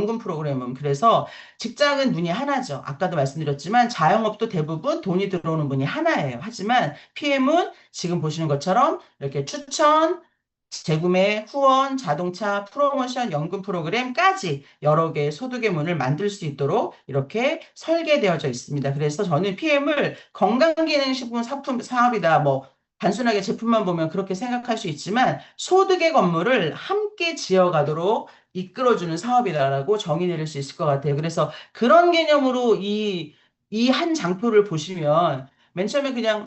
연금 프로그램은. 그래서 직장은 문이 하나죠. 아까도 말씀드렸지만 자영업도 대부분 돈이 들어오는 문이 하나예요. 하지만 PM은 지금 보시는 것처럼 이렇게 추천, 재구매, 후원, 자동차, 프로모션, 연금 프로그램까지 여러 개의 소득의 문을 만들 수 있도록 이렇게 설계되어져 있습니다. 그래서 저는 PM을 건강기능식품 사업이다. 뭐 단순하게 제품만 보면 그렇게 생각할 수 있지만 소득의 건물을 함께 지어가도록 이끌어주는 사업이다라고 정의 내릴 수 있을 것 같아요. 그래서 그런 개념으로 이 한 장표를 보시면 맨 처음에 그냥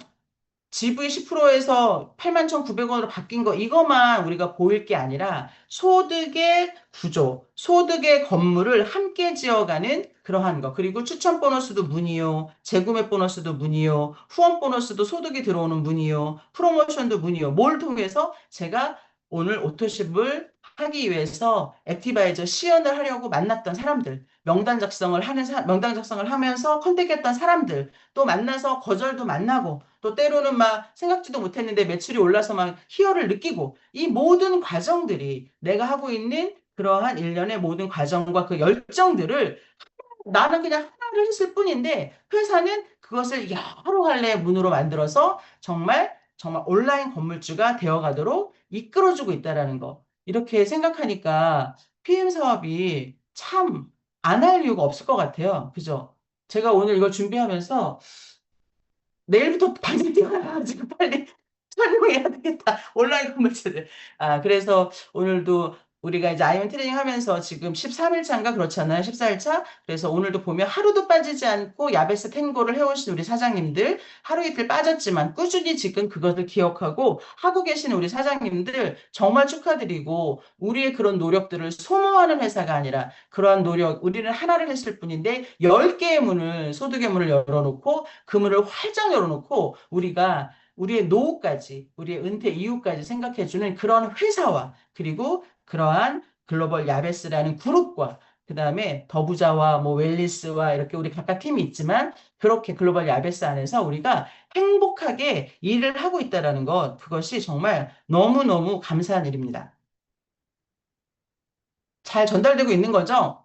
GV 10%에서 81,900원으로 바뀐 거, 이것만 우리가 보일 게 아니라 소득의 구조, 소득의 건물을 함께 지어가는 그러한 거. 그리고 추천 보너스도 문이요, 재구매 보너스도 문이요, 후원 보너스도 소득이 들어오는 문이요, 프로모션도 문이요. 뭘 통해서 제가 오늘 오토십을 하기 위해서 액티바이저 시연을 하려고 만났던 사람들, 명단 작성을 하면서 컨택했던 사람들, 또 만나서 거절도 만나고, 또 때로는 막 생각지도 못했는데 매출이 올라서 막 희열을 느끼고 이 모든 과정들이 내가 하고 있는 그러한 일련의 모든 과정과 그 열정들을 나는 그냥 하나를 했을 뿐인데 회사는 그것을 여러 갈래의 문으로 만들어서 정말 정말 온라인 건물주가 되어가도록 이끌어주고 있다라는 거. 이렇게 생각하니까 PM 사업이 참 안 할 이유가 없을 것 같아요. 그죠? 제가 오늘 이걸 준비하면서 내일부터 당장 뛰어나가지고 빨리 설명해야 되겠다. 온라인 컨텐츠를. 아, 그래서 오늘도 우리가 이제 아이언 트레이닝 하면서 지금 13일차인가 그렇잖아요. 14일차. 그래서 오늘도 보면 하루도 빠지지 않고 야베스 탱고를 해오신 우리 사장님들 하루 이틀 빠졌지만 꾸준히 지금 그것을 기억하고 하고 계시는 우리 사장님들 정말 축하드리고 우리의 그런 노력들을 소모하는 회사가 아니라 그러한 노력, 우리는 하나를 했을 뿐인데 10개의 문을, 소득의 문을 열어놓고 그 문을 활짝 열어놓고 우리가 우리의 노후까지, 우리의 은퇴 이후까지 생각해주는 그런 회사와 그리고 그러한 글로벌 야베스라는 그룹과 그 다음에 더부자와 뭐 웰리스와 이렇게 우리 각각 팀이 있지만 그렇게 글로벌 야베스 안에서 우리가 행복하게 일을 하고 있다라는 것, 그것이 정말 너무너무 감사한 일입니다. 잘 전달되고 있는 거죠?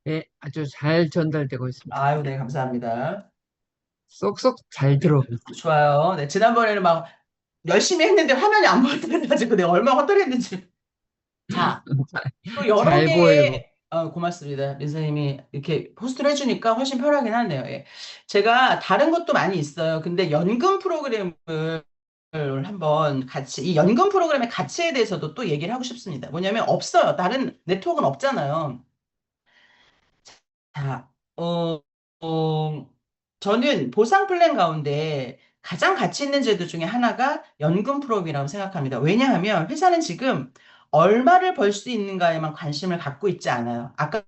네, 아주 잘 전달되고 있습니다. 아유, 네, 네, 감사합니다. 쏙쏙 잘 들어오고 있습니다. 좋아요. 네, 지난번에는 막 열심히 했는데 화면이 안 보였다가지고 내가 얼마나 헛들했는지. 자, 또 여러 잘 보이고. 개의 고맙습니다. 민서님이 이렇게 포스트를 해주니까 훨씬 편하긴 하네요. 예. 제가 다른 것도 많이 있어요. 근데 연금 프로그램을 한번 같이, 이 연금 프로그램의 가치에 대해서도 또 얘기를 하고 싶습니다. 뭐냐면 없어요. 다른 네트워크는 없잖아요. 자, 저는 보상 플랜 가운데 가장 가치 있는 제도 중에 하나가 연금 프로그램이라고 생각합니다. 왜냐하면 회사는 지금 얼마를 벌 수 있는가에만 관심을 갖고 있지 않아요. 아까도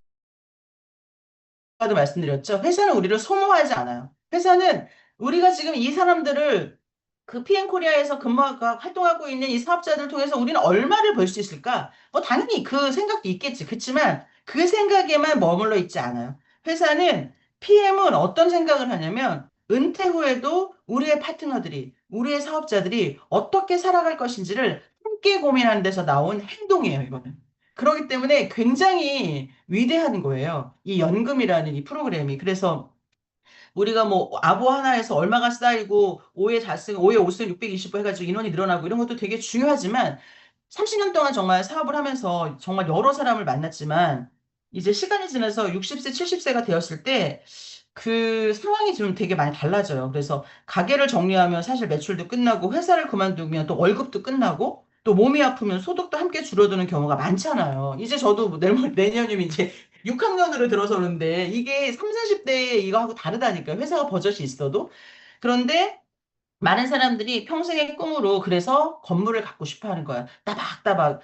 말씀드렸죠. 회사는 우리를 소모하지 않아요. 회사는 우리가 지금 이 사람들을 그 PM 코리아에서 근무하고 활동하고 있는 이 사업자들 통해서 우리는 얼마를 벌 수 있을까? 뭐 당연히 그 생각도 있겠지. 그렇지만 그 생각에만 머물러 있지 않아요. 회사는 PM은 어떤 생각을 하냐면 은퇴 후에도 우리의 파트너들이, 우리의 사업자들이 어떻게 살아갈 것인지를 함께 고민하는 데서 나온 행동이에요, 이거는. 그렇기 때문에 굉장히 위대한 거예요. 이 연금이라는 이 프로그램이. 그래서 우리가 뭐 아보 하나에서 얼마가 쌓이고 5회 4승, 5회 5승 620보 해가지고 인원이 늘어나고 이런 것도 되게 중요하지만 30년 동안 정말 사업을 하면서 정말 여러 사람을 만났지만 이제 시간이 지나서 60세, 70세가 되었을 때 그 상황이 좀 되게 많이 달라져요. 그래서 가게를 정리하면 사실 매출도 끝나고 회사를 그만두면 또 월급도 끝나고 또 몸이 아프면 소득도 함께 줄어드는 경우가 많잖아요. 이제 저도 뭐 내년이면 이제 6학년으로 들어서는데 이게 3, 40대 이거하고 다르다니까요. 회사가 버젓이 있어도. 그런데 많은 사람들이 평생의 꿈으로 그래서 건물을 갖고 싶어 하는 거야. 따박따박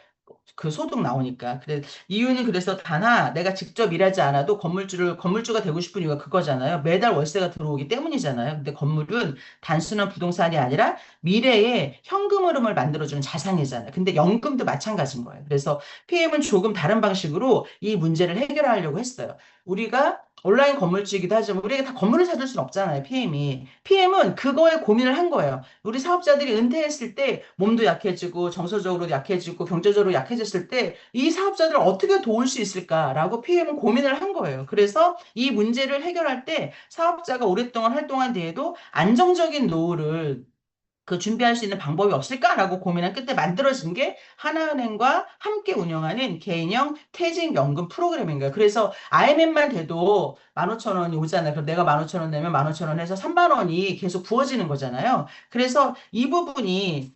그 소득 나오니까. 그래, 이유는 그래서 단하 내가 직접 일하지 않아도 건물주가 되고 싶은 이유가 그거잖아요. 매달 월세가 들어오기 때문이잖아요. 근데 건물은 단순한 부동산이 아니라 미래의 현금 흐름을 만들어주는 자산이잖아요. 근데 연금도 마찬가지인 거예요. 그래서 PM은 조금 다른 방식으로 이 문제를 해결하려고 했어요. 우리가 온라인 건물주이기도 하지만 우리가 다 건물을 사줄 수는 없잖아요, PM이. PM은 그거에 고민을 한 거예요. 우리 사업자들이 은퇴했을 때 몸도 약해지고 정서적으로도 약해지고 경제적으로 약해졌을 때 이 사업자들을 어떻게 도울 수 있을까라고 PM은 고민을 한 거예요. 그래서 이 문제를 해결할 때 사업자가 오랫동안 활동한 뒤에도 안정적인 노후를 준비할 수 있는 방법이 없을까라고 고민한 끝에 만들어진 게 하나은행과 함께 운영하는 개인형 퇴직연금 프로그램인 거예요. 그래서 IMF만 돼도 15,000원이 오잖아요. 그럼 내가 15,000원 내면 15,000원 해서 3만 원이 계속 부어지는 거잖아요. 그래서 이 부분이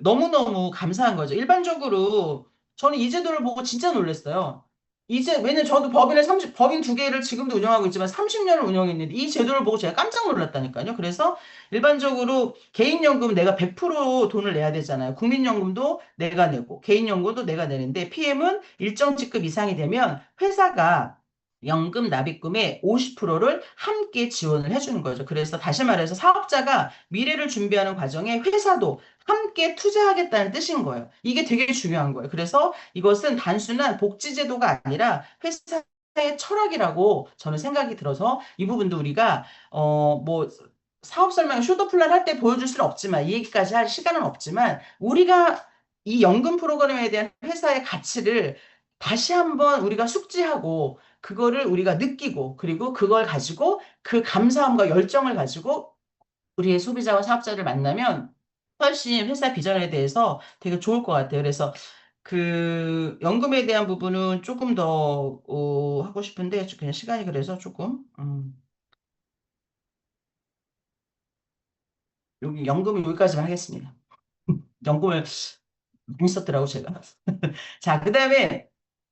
너무너무 감사한 거죠. 일반적으로 저는 이 제도를 보고 진짜 놀랐어요. 왜냐면 저도 법인 두 개를 지금도 운영하고 있지만 30년을 운영했는데 이 제도를 보고 제가 깜짝 놀랐다니까요. 그래서 일반적으로 개인연금 내가 100% 돈을 내야 되잖아요. 국민연금도 내가 내고 개인연금도 내가 내는데 PM은 일정 직급 이상이 되면 회사가 연금 납입금의 50%를 함께 지원을 해주는 거죠. 그래서 다시 말해서 사업자가 미래를 준비하는 과정에 회사도 함께 투자하겠다는 뜻인 거예요. 이게 되게 중요한 거예요. 그래서 이것은 단순한 복지제도가 아니라 회사의 철학이라고 저는 생각이 들어서 이 부분도 우리가 뭐 사업 설명 쇼도 플랜 할 때 보여줄 수는 없지만 이 얘기까지 할 시간은 없지만 우리가 이 연금 프로그램에 대한 회사의 가치를 다시 한번 우리가 숙지하고 그거를 우리가 느끼고 그리고 그걸 가지고 그 감사함과 열정을 가지고 우리의 소비자와 사업자를 만나면 훨씬 회사 비전에 대해서 되게 좋을 것 같아요. 그래서 연금에 대한 부분은 조금 더 하고 싶은데 그냥 시간이 그래서 조금 여기 연금은 여기까지만 하겠습니다. 연금을 많이 썼더라고 제가. 자, 그다음에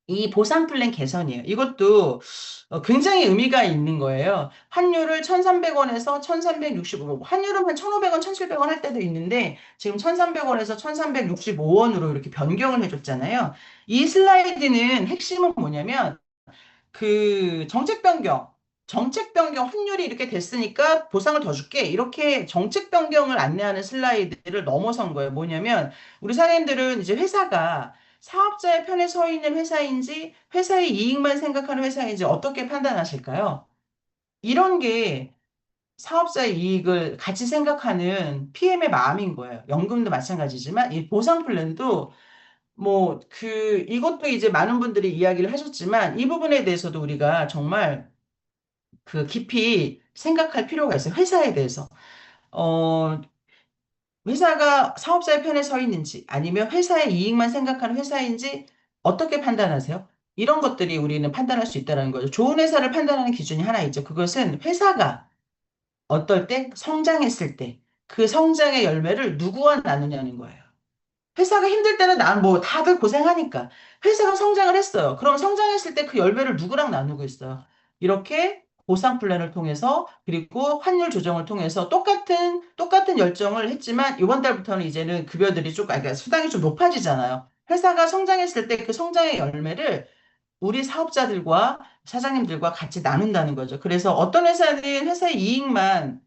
이 보상 플랜 개선이에요. 이것도 굉장히 의미가 있는 거예요. 환율을 1,300원에서 1,365원, 환율은 한 1,500원, 1,700원 할 때도 있는데 지금 1,300원에서 1,365원으로 이렇게 변경을 해줬잖아요. 이 슬라이드는 핵심은 뭐냐면 정책 변경, 정책 변경 환율이 이렇게 됐으니까 보상을 더 줄게. 이렇게 정책 변경을 안내하는 슬라이드를 넘어선 거예요. 뭐냐면 우리 사장님들은 이제 회사가 사업자의 편에 서 있는 회사인지 회사의 이익만 생각하는 회사인지 어떻게 판단하실까요? 이런 게 사업자의 이익을 같이 생각하는 PM의 마음인 거예요. 연금도 마찬가지지만 이 보상 플랜도 이것도 이제 많은 분들이 이야기를 하셨지만, 이 부분에 대해서도 우리가 정말 깊이 생각할 필요가 있어요. 회사에 대해서. 어, 회사가 사업자의 편에 서 있는지, 아니면 회사의 이익만 생각하는 회사인지, 어떻게 판단하세요? 이런 것들이 우리는 판단할 수 있다는 거죠. 좋은 회사를 판단하는 기준이 하나 있죠. 그것은 회사가 어떨 때, 성장했을 때, 그 성장의 열매를 누구와 나누냐는 거예요. 회사가 힘들 때는 난 뭐 다들 고생하니까 회사가 성장을 했어요. 그럼 성장했을 때 그 열매를 누구랑 나누고 있어요? 이렇게 보상 플랜을 통해서 그리고 환율 조정을 통해서 똑같은 열정을 했지만 이번 달부터는 이제는 급여들이 그러니까 수당이 좀 높아지잖아요. 회사가 성장했을 때 그 성장의 열매를 우리 사업자들과 사장님들과 같이 나눈다는 거죠. 그래서 어떤 회사는 회사의 이익만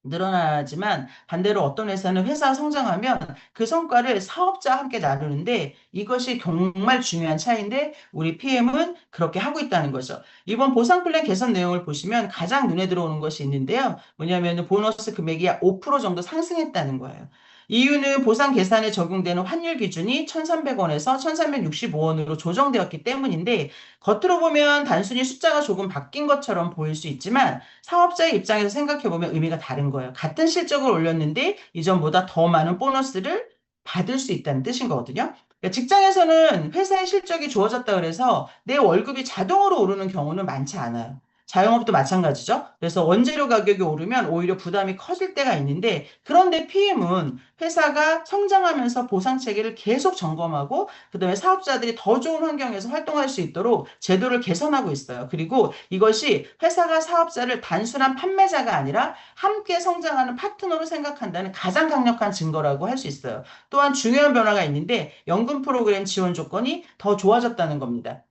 늘어나지만 반대로 어떤 회사는 회사가 성장하면 그 성과를 사업자와 함께 나누는데 이것이 정말 중요한 차이인데 우리 PM은 그렇게 하고 있다는 거죠. 이번 보상 플랜 개선 내용을 보시면 가장 눈에 들어오는 것이 있는데요. 뭐냐면 보너스 금액이 5% 정도 상승했다는 거예요. 이유는 보상 계산에 적용되는 환율 기준이 1,300원에서 1,365원으로 조정되었기 때문인데 겉으로 보면 단순히 숫자가 조금 바뀐 것처럼 보일 수 있지만 사업자의 입장에서 생각해보면 의미가 다른 거예요. 같은 실적을 올렸는데 이전보다 더 많은 보너스를 받을 수 있다는 뜻인 거거든요. 그러니까 직장에서는 회사의 실적이 좋아졌다 그래서 내 월급이 자동으로 오르는 경우는 많지 않아요. 자영업도 마찬가지죠. 그래서 원재료 가격이 오르면 오히려 부담이 커질 때가 있는데 그런데 PM은 회사가 성장하면서 보상 체계를 계속 점검하고 그다음에 사업자들이 더 좋은 환경에서 활동할 수 있도록 제도를 개선하고 있어요. 그리고 이것이 회사가 사업자를 단순한 판매자가 아니라 함께 성장하는 파트너로 생각한다는 가장 강력한 증거라고 할 수 있어요. 또한 중요한 변화가 있는데 연금 프로그램 지원 조건이 더 좋아졌다는 겁니다.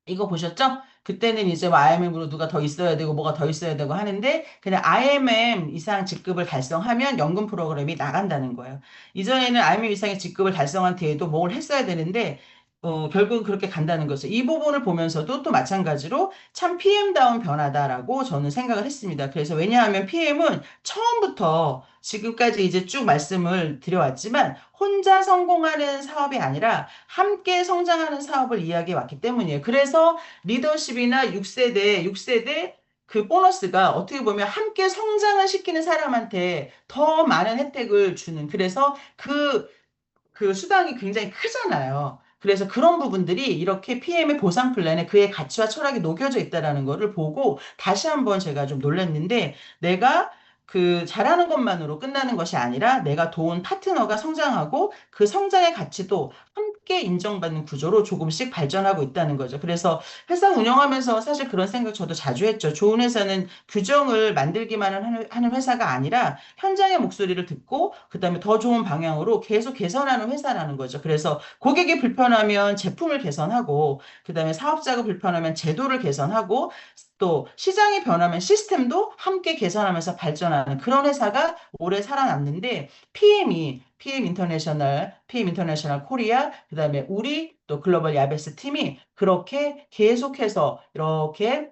이거 보셨죠? 그때는 이제 뭐 IMM으로 누가 더 있어야 되고 뭐가 더 있어야 되고 하는데 그냥 IMM 이상 직급을 달성하면 연금 프로그램이 나간다는 거예요. 이전에는 IMM 이상의 직급을 달성한 뒤에도 뭘 했어야 되는데 결국은 그렇게 간다는 거죠. 이 부분을 보면서도 또 마찬가지로 참 PM다운 변화다라고 저는 생각을 했습니다. 그래서 왜냐하면 PM은 처음부터 지금까지 이제 쭉 말씀을 드려왔지만 혼자 성공하는 사업이 아니라 함께 성장하는 사업을 이야기해 왔기 때문이에요. 그래서 리더십이나 6세대 그 보너스가 어떻게 보면 함께 성장을 시키는 사람한테 더 많은 혜택을 주는 그래서 그 수당이 굉장히 크잖아요. 그래서 그런 부분들이 이렇게 PM의 보상 플랜에 그의 가치와 철학이 녹여져 있다라는 거를 보고 다시 한번 제가 좀 놀랐는데 내가 그 잘하는 것만으로 끝나는 것이 아니라 내가 도운 파트너가 성장하고 그 성장의 가치도 함께 인정받는 구조로 조금씩 발전하고 있다는 거죠. 그래서 회사 운영하면서 사실 그런 생각 저도 자주 했죠. 좋은 회사는 규정을 만들기만 하는 회사가 아니라 현장의 목소리를 듣고 그다음에 더 좋은 방향으로 계속 개선하는 회사라는 거죠. 그래서 고객이 불편하면 제품을 개선하고 그다음에 사업자가 불편하면 제도를 개선하고 또 시장이 변하면 시스템도 함께 개선하면서 발전하는 그런 회사가 오래 살아남는데 PM 인터내셔널 코리아, 그다음에 우리 또 글로벌 야베스 팀이 그렇게 계속해서 이렇게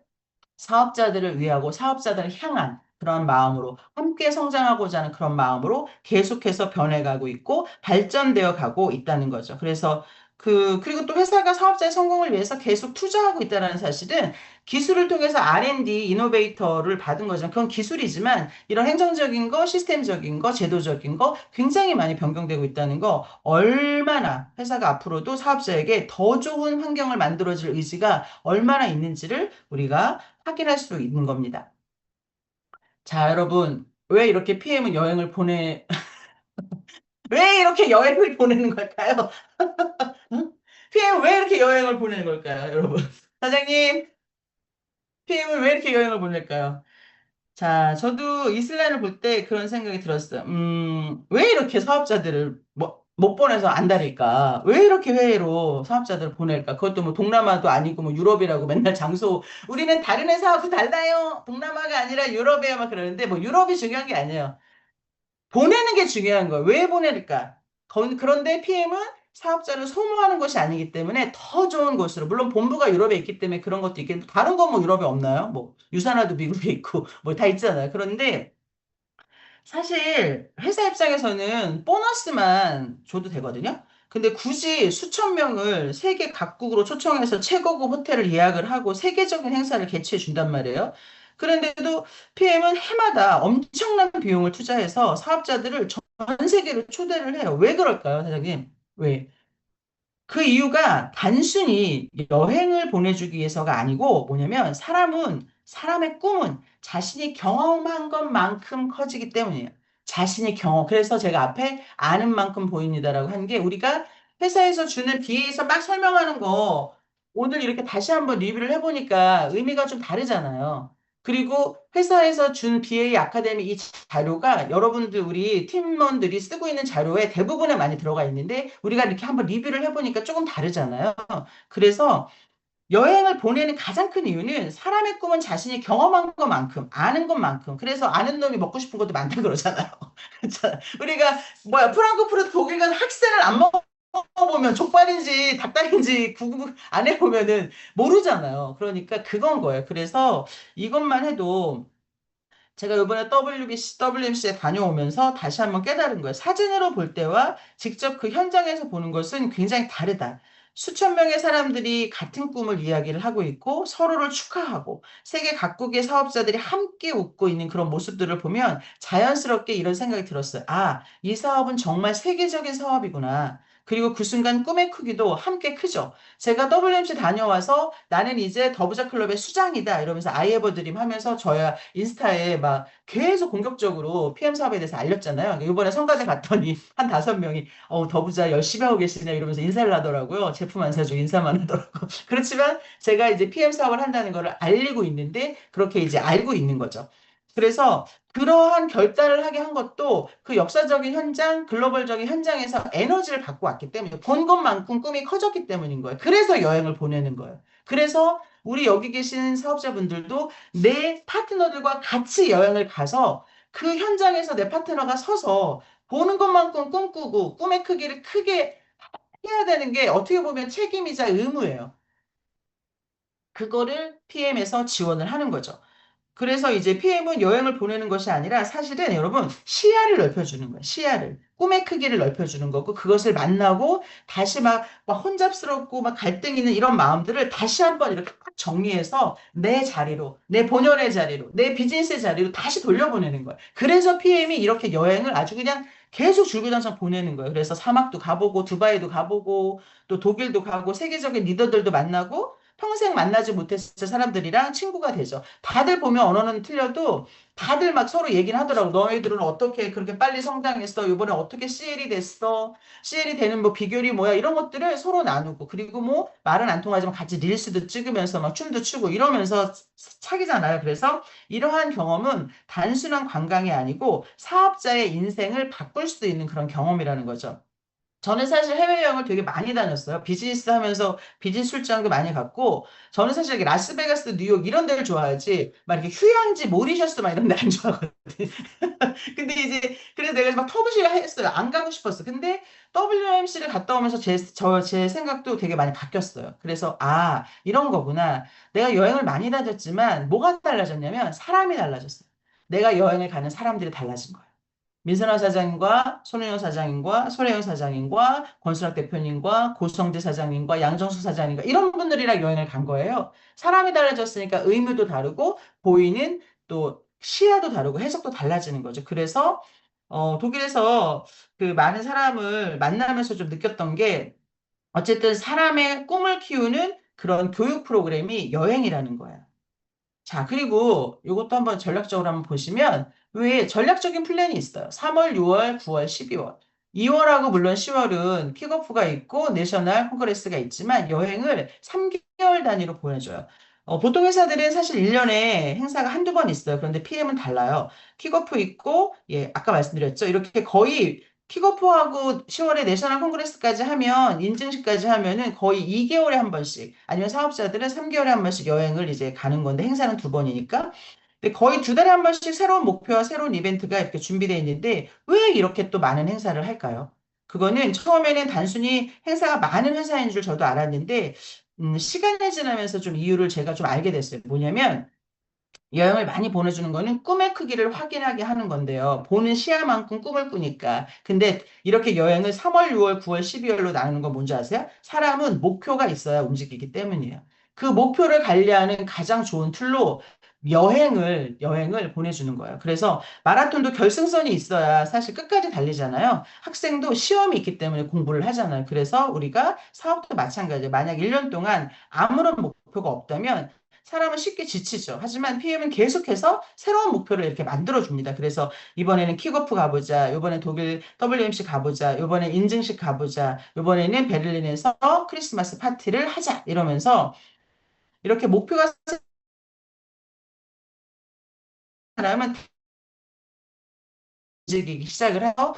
사업자들을 위하고 사업자들을 향한 그런 마음으로 함께 성장하고자 하는 그런 마음으로 계속해서 변해가고 있고 발전되어 가고 있다는 거죠. 그래서 그리고 또 회사가 사업자의 성공을 위해서 계속 투자하고 있다는 사실은 기술을 통해서 R&D, 이노베이터를 받은 거죠. 그건 기술이지만 이런 행정적인 거, 시스템적인 거, 제도적인 거 굉장히 많이 변경되고 있다는 거 얼마나 회사가 앞으로도 사업자에게 더 좋은 환경을 만들어줄 의지가 얼마나 있는지를 우리가 확인할 수 있는 겁니다. 자, 여러분, 왜 이렇게 PM은 여행을 왜 이렇게 여행을 보내는 걸까요? PM 왜 이렇게 여행을 보내는 걸까요, 여러분? 사장님, PM은 왜 이렇게 여행을 보낼까요? 자, 저도 이슬란을 볼 때 그런 생각이 들었어요. 왜 이렇게 사업자들을 못 보내서 안달일까? 왜 이렇게 해외로 사업자들을 보낼까? 그것도 뭐 동남아도 아니고 뭐 유럽이라고 맨날 우리는 다른 회사하고 달라요. 동남아가 아니라 유럽이야 막 그러는데 뭐 유럽이 중요한 게 아니에요. 보내는 게 중요한 거예요. 왜 보낼까? 그런데 PM은 사업자를 소모하는 것이 아니기 때문에 더 좋은 곳으로, 물론 본부가 유럽에 있기 때문에 그런 것도 있겠는데, 다른 건 뭐 유럽에 없나요? 뭐, 유산화도 미국에 있고, 뭐 다 있잖아요. 그런데 사실 회사 입장에서는 보너스만 줘도 되거든요. 근데 굳이 수천 명을 세계 각국으로 초청해서 최고급 호텔을 예약을 하고 세계적인 행사를 개최해 준단 말이에요. 그런데도 PM은 해마다 엄청난 비용을 투자해서 사업자들을 전 세계로 초대를 해요. 왜 그럴까요, 사장님? 왜? 그 이유가 단순히 여행을 보내주기 위해서가 아니고 뭐냐면 사람의 꿈은 자신이 경험한 것만큼 커지기 때문이에요. 자신이 경험. 그래서 제가 앞에 아는 만큼 보입니다라고 한 게 우리가 회사에서 주는 뒤에서 막 설명하는 거 오늘 이렇게 다시 한번 리뷰를 해보니까 의미가 좀 다르잖아요. 그리고 회사에서 준 BA 아카데미 이 자료가 여러분들 우리 팀원들이 쓰고 있는 자료에 대부분에 많이 들어가 있는데 우리가 이렇게 한번 리뷰를 해보니까 조금 다르잖아요. 그래서 여행을 보내는 가장 큰 이유는 사람의 꿈은 자신이 경험한 것만큼, 아는 것만큼. 그래서 아는 놈이 먹고 싶은 것도 많다 그러잖아요. 그렇잖아요. 우리가 뭐야 프랑크푸르트 독일 간 학생을 안 먹어보면 족발인지 닭다리인지 구분 안 해보면은 모르잖아요. 그러니까 그건 거예요. 그래서 이것만 해도 제가 이번에 WMC에 다녀오면서 다시 한번 깨달은 거예요. 사진으로 볼 때와 직접 그 현장에서 보는 것은 굉장히 다르다. 수천 명의 사람들이 같은 꿈을 이야기를 하고 있고 서로를 축하하고 세계 각국의 사업자들이 함께 웃고 있는 그런 모습들을 보면 자연스럽게 이런 생각이 들었어요. 아, 이 사업은 정말 세계적인 사업이구나. 그리고 그 순간 꿈의 크기도 함께 크죠. 제가 WMC 다녀와서 나는 이제 더부자 클럽의 수장이다 이러면서 아이에버 드림 하면서 저야 인스타에 막 계속 공격적으로 PM 사업에 대해서 알렸잖아요. 이번에 성가대 갔더니 한 5명이 더부자 열심히 하고 계시냐 이러면서 인사를 하더라고요. 제품 안 사주고 인사만 하더라고. 그렇지만 제가 이제 PM 사업을 한다는 거를 알리고 있는데 그렇게 이제 알고 있는 거죠. 그래서 그러한 결단을 하게 한 것도 그 역사적인 현장, 글로벌적인 현장에서 에너지를 갖고 왔기 때문에 본 것만큼 꿈이 커졌기 때문인 거예요. 그래서 여행을 보내는 거예요. 그래서 우리 여기 계신 사업자분들도 내 파트너들과 같이 여행을 가서 그 현장에서 내 파트너가 서서 보는 것만큼 꿈꾸고 꿈의 크기를 크게 해야 되는 게 어떻게 보면 책임이자 의무예요. 그거를 PM에서 지원을 하는 거죠. 그래서 이제 PM은 여행을 보내는 것이 아니라 사실은 여러분 시야를 넓혀주는 거예요. 시야를. 꿈의 크기를 넓혀주는 거고 그것을 만나고 다시 막 혼잡스럽고 막 갈등 있는 이런 마음들을 다시 한번 이렇게 딱 정리해서 내 자리로, 내 본연의 자리로, 내 비즈니스의 자리로 다시 돌려보내는 거예요. 그래서 PM이 이렇게 여행을 아주 그냥 계속 줄기장창 보내는 거예요. 그래서 사막도 가보고 두바이도 가보고 또 독일도 가고 세계적인 리더들도 만나고 평생 만나지 못했을 사람들이랑 친구가 되죠. 다들 보면 언어는 틀려도 다들 막 서로 얘기를 하더라고. 너희들은 어떻게 그렇게 빨리 성장했어? 이번에 어떻게 CL이 됐어? CL이 되는 뭐 비결이 뭐야? 이런 것들을 서로 나누고 그리고 뭐 말은 안 통하지만 같이 릴스도 찍으면서 막 춤도 추고 이러면서 사귀잖아요. 그래서 이러한 경험은 단순한 관광이 아니고 사업자의 인생을 바꿀 수도 있는 그런 경험이라는 거죠. 저는 사실 해외여행을 되게 많이 다녔어요. 비즈니스 하면서 비즈니스 출장도 많이 갔고, 저는 사실 이렇게 라스베가스, 뉴욕 이런 데를 좋아하지, 막 이렇게 휴양지, 모리셔스 막 이런 데 안 좋아하거든요. 근데 이제, 그래서 내가 막 터부시를 했어요. 안 가고 싶었어. 근데 WMC를 갔다 오면서 제 생각도 되게 많이 바뀌었어요. 그래서, 아, 이런 거구나. 내가 여행을 많이 다녔지만, 뭐가 달라졌냐면, 사람이 달라졌어요. 내가 여행을 가는 사람들이 달라진 거예요. 민선화 사장님과 손혜영 사장님과 손혜영 사장님과 권순학 대표님과 고성재 사장님과 양정수 사장님과 이런 분들이랑 여행을 간 거예요. 사람이 달라졌으니까 의무도 다르고 보이는 또 시야도 다르고 해석도 달라지는 거죠. 그래서 독일에서 그 많은 사람을 만나면서 좀 느꼈던 게 어쨌든 사람의 꿈을 키우는 그런 교육 프로그램이 여행이라는 거예요. 자, 그리고 이것도 한번 전략적으로 한번 보시면 왜 전략적인 플랜이 있어요. 3월, 6월, 9월, 12월. 2월하고 물론 10월은 킥오프가 있고 내셔널 콩그레스가 있지만 여행을 3개월 단위로 보내줘요. 보통 회사들은 사실 1년에 행사가 한두 번 있어요. 그런데 PM은 달라요. 킥오프 있고, 예, 아까 말씀드렸죠. 이렇게 거의 킥오프하고 10월에 내셔널 콩그레스까지 하면, 인증식까지 하면은 거의 2개월에 한 번씩, 아니면 사업자들은 3개월에 한 번씩 여행을 이제 가는 건데, 행사는 두 번이니까. 근데 거의 두 달에 한 번씩 새로운 목표와 새로운 이벤트가 이렇게 준비되어 있는데, 왜 이렇게 또 많은 행사를 할까요? 그거는 처음에는 단순히 행사가 많은 회사인 줄 저도 알았는데, 시간이 지나면서 좀 이유를 제가 좀 알게 됐어요. 뭐냐면, 여행을 많이 보내주는 거는 꿈의 크기를 확인하게 하는 건데요. 보는 시야만큼 꿈을 꾸니까. 근데 이렇게 여행을 3월, 6월, 9월, 12월로 나누는 건 뭔지 아세요? 사람은 목표가 있어야 움직이기 때문이에요. 그 목표를 관리하는 가장 좋은 툴로 여행을 보내주는 거예요. 그래서 마라톤도 결승선이 있어야 사실 끝까지 달리잖아요. 학생도 시험이 있기 때문에 공부를 하잖아요. 그래서 우리가 사업도 마찬가지예요. 만약 1년 동안 아무런 목표가 없다면 사람은 쉽게 지치죠. 하지만 PM은 계속해서 새로운 목표를 이렇게 만들어줍니다. 그래서 이번에는 킥오프 가보자. 이번엔 독일 WMC 가보자. 이번엔 인증식 가보자. 이번에는 베를린에서 크리스마스 파티를 하자. 이러면서 이렇게 목표가 나면 움직이기 시작을 해서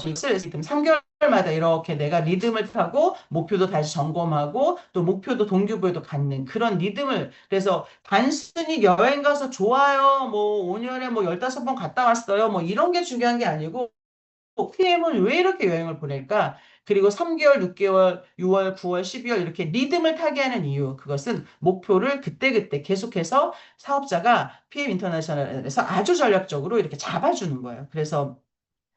저희 3개월마다 이렇게 내가 리듬을 타고 목표도 다시 점검하고 또 목표도 동기부여도 갖는 그런 리듬을 그래서 단순히 여행 가서 좋아요 뭐 5년에 뭐 15번 갔다 왔어요 뭐 이런 게 중요한 게 아니고 PM은 왜 이렇게 여행을 보낼까? 그리고 3개월, 6개월, 6월, 9월, 12월 이렇게 리듬을 타게 하는 이유. 그것은 목표를 그때그때 계속해서 사업자가 PM 인터내셔널에서 아주 전략적으로 이렇게 잡아주는 거예요. 그래서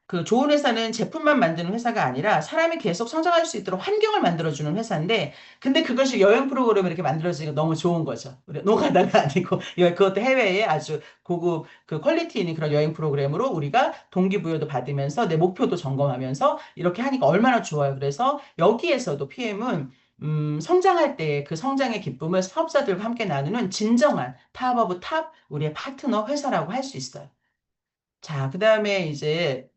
그 좋은 회사는 제품만 만드는 회사가 아니라 사람이 계속 성장할 수 있도록 환경을 만들어주는 회사인데, 근데 그것이 여행 프로그램을 이렇게 만들어지니까 너무 좋은 거죠. 우리 노가다가 아니고, 그것도 해외에 아주 고급 그 퀄리티 있는 그런 여행 프로그램으로 우리가 동기부여도 받으면서 내 목표도 점검하면서 이렇게 하니까 얼마나 좋아요. 그래서 여기에서도 PM은 성장할 때 그 성장의 기쁨을 사업자들과 함께 나누는 진정한 탑 오브 탑 우리의 파트너 회사라고 할 수 있어요. 자, 그 다음에 이제,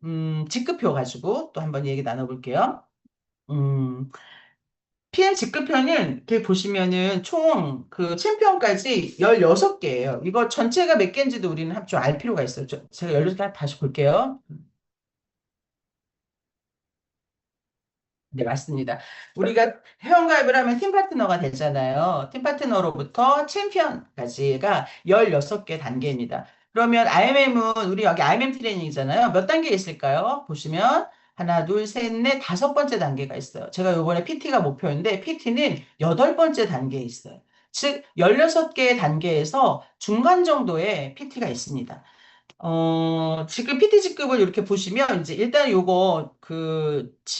직급표 가지고 또 한번 얘기 나눠볼게요. 음, PM 직급표는 이렇게 보시면은 총 그 챔피언까지 16개예요. 이거 전체가 몇 개인지도 우리는 좀 알 필요가 있어요. 제가 16개 다시 볼게요. 네, 맞습니다. 우리가 회원가입을 하면 팀 파트너가 되잖아요. 팀 파트너로부터 챔피언까지가 16개 단계입니다. 그러면 IMM은 우리 여기 IMM 트레이닝이잖아요. 몇 단계 있을까요? 보시면 하나, 둘, 셋, 넷, 다섯 번째 단계가 있어요. 제가 요번에 PT가 목표인데 PT는 여덟 번째 단계에 있어요. 즉, 16개의 단계에서 중간 정도의 PT가 있습니다. 지금 PT 직급을 이렇게 보시면, 이제 일단 요거,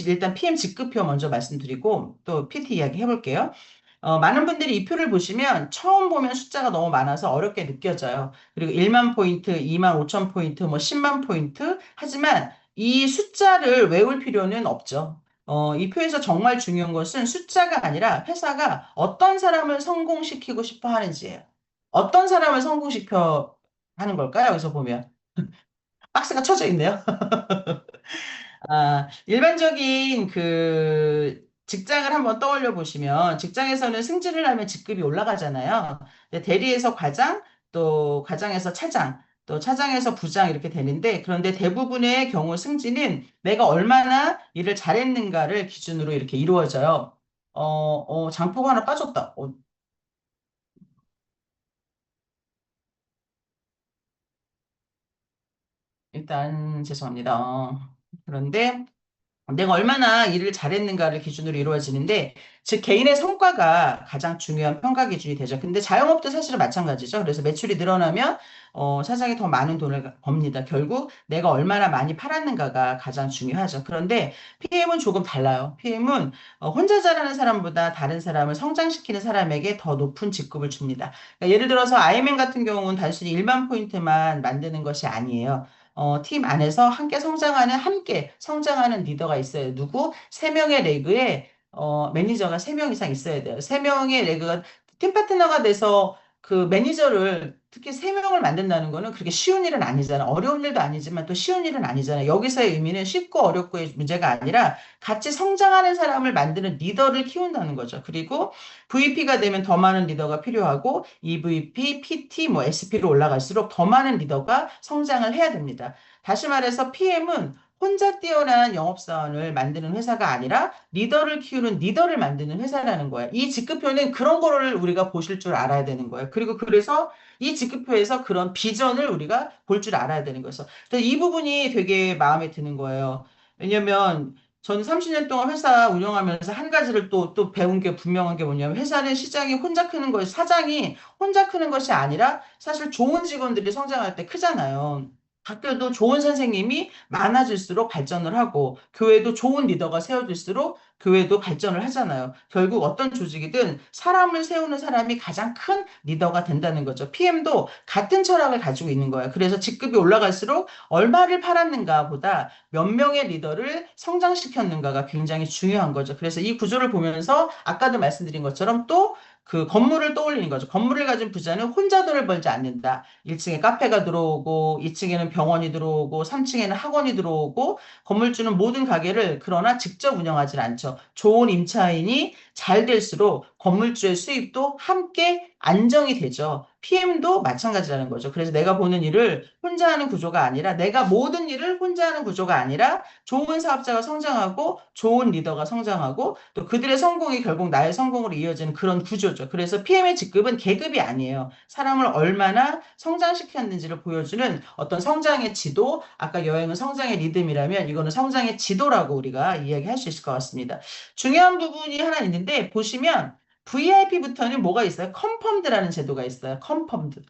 일단 PM 직급표 먼저 말씀드리고, 또 PT 이야기 해볼게요. 많은 분들이 이 표를 보시면 처음 보면 숫자가 너무 많아서 어렵게 느껴져요. 그리고 1만 포인트, 2만 5천 포인트, 뭐 10만 포인트. 하지만 이 숫자를 외울 필요는 없죠. 이 표에서 정말 중요한 것은 숫자가 아니라 회사가 어떤 사람을 성공시키고 싶어 하는지예요. 어떤 사람을 성공시켜 하는 걸까요? 여기서 보면. 박스가 쳐져 있네요. 일반적인 직장을 한번 떠올려 보시면 직장에서는 승진을 하면 직급이 올라가잖아요. 근데 대리에서 과장, 또 과장에서 차장, 또 차장에서 부장 이렇게 되는데 그런데 대부분의 경우 승진은 내가 얼마나 일을 잘했는가를 기준으로 이렇게 이루어져요. 장포가 하나 빠졌다. 일단 죄송합니다. 그런데 내가 얼마나 일을 잘했는가를 기준으로 이루어지는데, 즉, 개인의 성과가 가장 중요한 평가 기준이 되죠. 근데 자영업도 사실은 마찬가지죠. 그래서 매출이 늘어나면, 사장이 더 많은 돈을 법니다. 결국 내가 얼마나 많이 팔았는가가 가장 중요하죠. 그런데 PM은 조금 달라요. PM은 혼자 잘하는 사람보다 다른 사람을 성장시키는 사람에게 더 높은 직급을 줍니다. 그러니까 예를 들어서 아이엠 같은 경우는 단순히 1만 포인트만 만드는 것이 아니에요. 팀 안에서 함께 성장하는 리더가 있어요. 누구? 세 명의 레그에 매니저가 세 명 이상 있어야 돼요. 세 명의 레그가 팀 파트너가 돼서 그 매니저를 특히 세 명을 만든다는 거는 그렇게 쉬운 일은 아니잖아. 어려운 일도 아니지만 또 쉬운 일은 아니잖아. 여기서의 의미는 쉽고 어렵고의 문제가 아니라 같이 성장하는 사람을 만드는 리더를 키운다는 거죠. 그리고 VP가 되면 더 많은 리더가 필요하고 EVP, PT, 뭐 SP로 올라갈수록 더 많은 리더가 성장을 해야 됩니다. 다시 말해서 PM은 혼자 뛰어난 영업사원을 만드는 회사가 아니라 리더를 키우는 리더를 만드는 회사라는 거예요. 이 직급표는 그런 거를 우리가 보실 줄 알아야 되는 거예요. 그리고 그래서 이 직급표에서 그런 비전을 우리가 볼 줄 알아야 되는 거죠. 그래서 이 부분이 되게 마음에 드는 거예요. 왜냐면 저는 30년 동안 회사 운영하면서 한 가지를 또 배운 게 분명한 게 뭐냐면 회사는 시장이 혼자 크는 것이, 사장이 혼자 크는 것이 아니라 사실 좋은 직원들이 성장할 때 크잖아요. 학교도 좋은 선생님이 많아질수록 발전을 하고, 교회도 좋은 리더가 세워질수록 교회도 발전을 하잖아요. 결국 어떤 조직이든 사람을 세우는 사람이 가장 큰 리더가 된다는 거죠. PM도 같은 철학을 가지고 있는 거예요. 그래서 직급이 올라갈수록 얼마를 팔았는가 보다 몇 명의 리더를 성장시켰는가가 굉장히 중요한 거죠. 그래서 이 구조를 보면서 아까도 말씀드린 것처럼 또 그 건물을 떠올리는 거죠. 건물을 가진 부자는 혼자 돈을 벌지 않는다. 1층에 카페가 들어오고, 2층에는 병원이 들어오고, 3층에는 학원이 들어오고, 건물주는 모든 가게를 그러나 직접 운영하지 않죠. 좋은 임차인이 잘 될수록 건물주의 수입도 함께 안정이 되죠. PM도 마찬가지라는 거죠. 그래서 내가 보는 일을 혼자 하는 구조가 아니라, 내가 모든 일을 혼자 하는 구조가 아니라, 좋은 사업자가 성장하고, 좋은 리더가 성장하고, 또 그들의 성공이 결국 나의 성공으로 이어지는 그런 구조죠. 그래서 PM의 직급은 계급이 아니에요. 사람을 얼마나 성장시켰는지를 보여주는 어떤 성장의 지도, 아까 여행은 성장의 리듬이라면 이거는 성장의 지도라고 우리가 이야기할 수 있을 것 같습니다. 중요한 부분이 하나 있는데 보시면 VIP부터는 뭐가 있어요? 컨펌드라는 제도가 있어요. 컨펌드.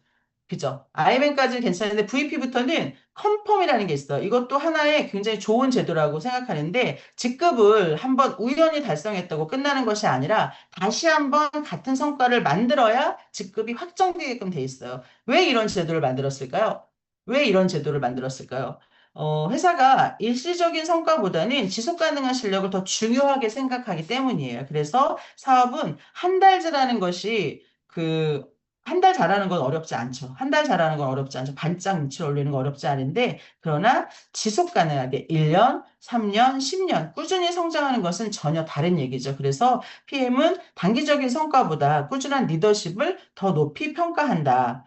그죠? IMM까지는 괜찮은데 VP부터는 컨펌이라는 게 있어요. 이것도 하나의 굉장히 좋은 제도라고 생각하는데 직급을 한번 우연히 달성했다고 끝나는 것이 아니라 다시 한번 같은 성과를 만들어야 직급이 확정되게끔 돼 있어요. 왜 이런 제도를 만들었을까요? 왜 이런 제도를 만들었을까요? 회사가 일시적인 성과보다는 지속 가능한 실력을 더 중요하게 생각하기 때문이에요. 그래서 사업은 한 달 잘하는 것이 한 달 잘하는 건 어렵지 않죠. 한 달 잘하는 건 어렵지 않죠. 반짝 밑을 올리는 건 어렵지 않은데, 그러나 지속 가능하게 1년, 3년, 10년 꾸준히 성장하는 것은 전혀 다른 얘기죠. 그래서 PM은 단기적인 성과보다 꾸준한 리더십을 더 높이 평가한다.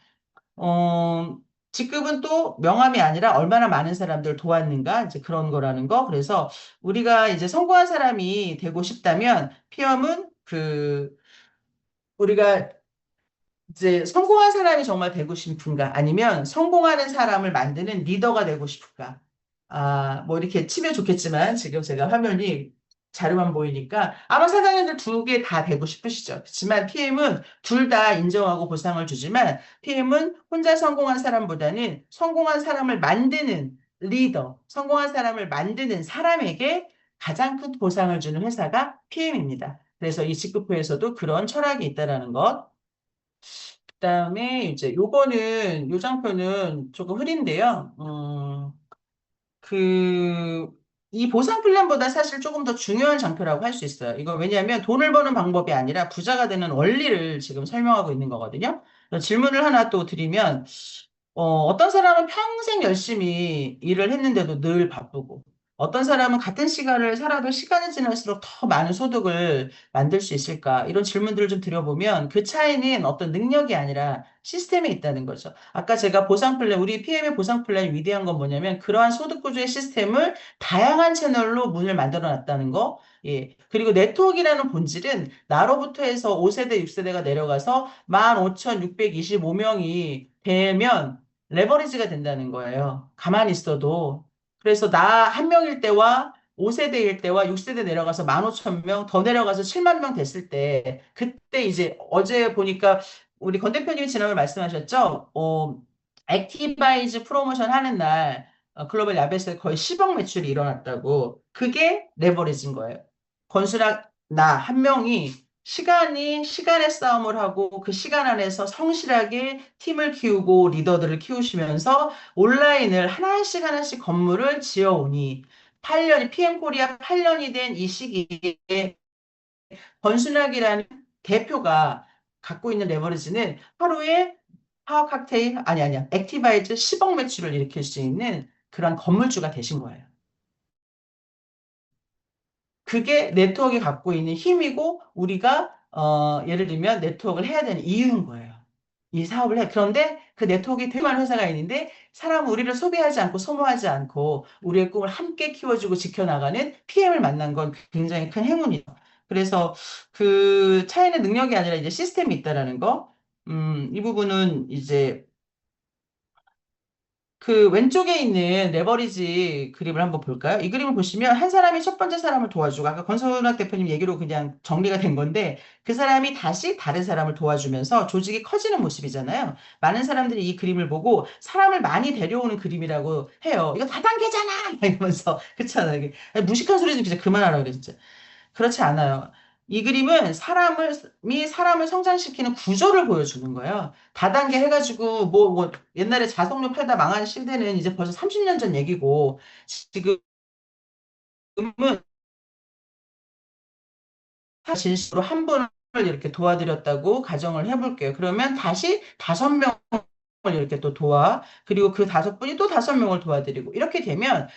어, 직급은 또 명함이 아니라 얼마나 많은 사람들을 도왔는가, 이제 그런 거라는 거. 그래서 우리가 이제 성공한 사람이 되고 싶다면, PM은 우리가 이제 성공한 사람이 정말 되고 싶은가? 아니면 성공하는 사람을 만드는 리더가 되고 싶은가? 뭐 이렇게 치면 좋겠지만 지금 제가 화면이 자료만 보이니까 아마 사장님들 두 개 다 되고 싶으시죠. 그렇지만 PM은 둘 다 인정하고 보상을 주지만 PM은 혼자 성공한 사람보다는 성공한 사람을 만드는 리더, 성공한 사람을 만드는 사람에게 가장 큰 보상을 주는 회사가 PM입니다. 그래서 이 직급회에서도 그런 철학이 있다라는 것. 그다음에 이제 요 장표는 조금 흐린데요. 그, 이 보상 플랜보다 사실 조금 더 중요한 장표라고 할 수 있어요. 이거 왜냐하면 돈을 버는 방법이 아니라 부자가 되는 원리를 지금 설명하고 있는 거거든요. 그래서 질문을 하나 또 드리면, 어떤 사람은 평생 열심히 일을 했는데도 늘 바쁘고, 어떤 사람은 같은 시간을 살아도 시간이 지날수록 더 많은 소득을 만들 수 있을까? 이런 질문들을 좀 드려보면 그 차이는 어떤 능력이 아니라 시스템에 있다는 거죠. 아까 제가 보상 플랜, 우리 PM의 보상 플랜이 위대한 건 뭐냐면 그러한 소득 구조의 시스템을 다양한 채널로 문을 만들어 놨다는 거. 예. 그리고 네트워크라는 본질은 나로부터 해서 5세대, 6세대가 내려가서 15,625명이 되면 레버리지가 된다는 거예요. 가만히 있어도. 그래서 나 한 명일 때와 5세대일 때와 6세대 내려가서 15,000명, 더 내려가서 7만 명 됐을 때, 그때 이제 어제 보니까 우리 권 대표님이 지난번에 말씀하셨죠? 액티바이즈 프로모션 하는 날 글로벌 야베스에 거의 10억 매출이 일어났다고. 그게 레버리지인 거예요. 건수랑 나 한 명이 시간의 싸움을 하고 그 시간 안에서 성실하게 팀을 키우고 리더들을 키우시면서 온라인을 하나씩 하나씩 건물을 지어오니 8년, PM 코리아 8년이 된 이 시기에 권순학이라는 대표가 갖고 있는 레버리지는 하루에 파워 칵테일, 아니야, 액티바이즈 10억 매출을 일으킬 수 있는 그런 건물주가 되신 거예요. 그게 네트워크가 갖고 있는 힘이고 우리가 예를 들면 네트워크를 해야 되는 이유인 거예요. 이 사업을 해. 그런데 그 네트워크에 되게 많은 회사가 있는데 사람은 우리를 소비하지 않고 소모하지 않고 우리의 꿈을 함께 키워주고 지켜나가는 PM을 만난 건 굉장히 큰 행운이죠. 그래서 그 차이는 능력이 아니라 이제 시스템이 있다라는 거. 이 부분은 이제 그 왼쪽에 있는 레버리지 그림을 한번 볼까요? 이 그림을 보시면 한 사람이 첫 번째 사람을 도와주고 아까 권선학 대표님 얘기로 그냥 정리가 된 건데 그 사람이 다시 다른 사람을 도와주면서 조직이 커지는 모습이잖아요. 많은 사람들이 이 그림을 보고 사람을 많이 데려오는 그림이라고 해요. 이거 다단계잖아! 이러면서 그렇잖아요. 이게 무식한 소리 좀 진짜 그만하라 그래 진짜. 그렇지 않아요. 이 그림은 사람을 성장시키는 구조를 보여주는 거예요. 다단계 해가지고, 옛날에 자석료 팔다 망한 시대는 이제 벌써 30년 전 얘기고, 지금은 진실로 한 분을 이렇게 도와드렸다고 가정을 해볼게요. 그러면 다시 5명을 이렇게 또 그리고 그 5분이 또 5명을 도와드리고, 이렇게 되면